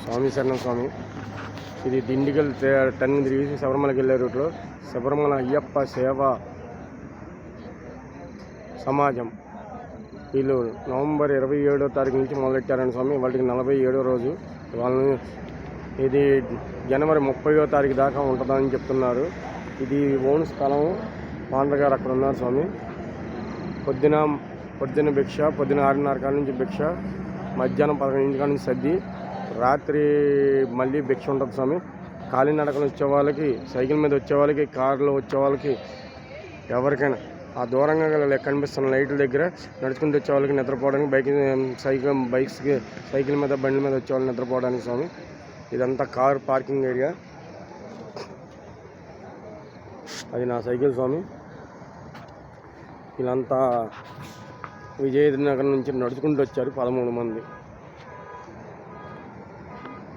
స్వామి శరణం స్వామి. ఇది దిండిగల్ టర్నింగ్ తిరిగి శబరిమలకి వెళ్ళే రూట్లో శబరిమల అయ్యప్ప సేవా సమాజం వీళ్ళు నవంబర్ 27వ తారీఖు నుంచి మొదలెట్టారని స్వామి. వాళ్ళకి 47వ రోజు. వాళ్ళని ఇది జనవరి 30వ తారీఖు దాకా ఉంటుందని చెప్తున్నారు. ఇది ఓన్ స్థలం. పాండ్ర గారు అక్కడ ఉన్నారు స్వామి. పొద్దున భిక్ష, పొద్దున 6:30 కాడ నుంచి భిక్ష, మధ్యాహ్నం 11 కాడ నుంచి సర్ది, రాత్రి మళ్ళీ భిక్ష ఉంటుంది స్వామి. కాలినడకలు వచ్చే వాళ్ళకి, సైకిల్ మీద వచ్చే వాళ్ళకి, కారులో వచ్చే వాళ్ళకి, ఎవరికైనా ఆ దూరంగా కనిపిస్తున్న లైట్ల దగ్గర నడుచుకుంటూ వచ్చే వాళ్ళకి నిద్రపోవడానికి, సైకిల్ మీద బండి మీద వచ్చే వాళ్ళు నిద్రపోవడానికి స్వామి. ఇదంతా కార్ పార్కింగ్ ఏరియా. అది నా సైకిల్ స్వామి. వీళ్ళంతా విజయనగరం నుంచి నడుచుకుంటూ వచ్చారు 13 మంది.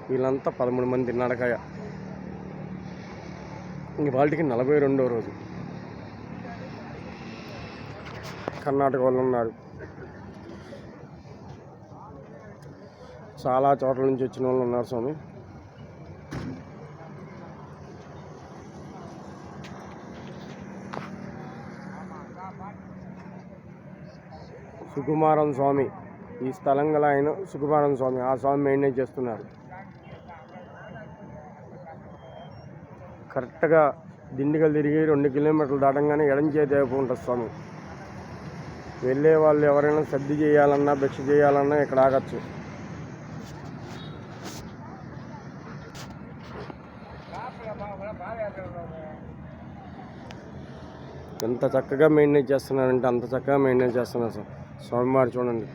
వీళ్ళంతా 13 మంది నడకయ. వాళ్ళకి 42వ రోజు. కర్ణాటక వాళ్ళు ఉన్నారు. చాలా చోట్ల నుంచి వచ్చిన వాళ్ళు ఉన్నారు స్వామి. సుకుమారం స్వామి, ఈ స్థలం గల ఆయన సుకుమారం స్వామి. ఆ స్వామి మెయింటైన్ చేస్తున్నారు. కరెక్ట్గా దిండిగల్ తిరిగి 2 కిలోమీటర్లు దాటంగానే ఎడం చేతి వైపు ఉంటుంది స్వామి. వెళ్ళే వాళ్ళు ఎవరైనా సర్ది చేయాలన్నా, భిక్ష చేయాలన్నా ఇక్కడ ఆగచ్చు. ఎంత చక్కగా మెయింటైన్ చేస్తున్నారంటే అంత చక్కగా మెయింటైన్ చేస్తున్నారు సార్. స్వామివారు చూడండి.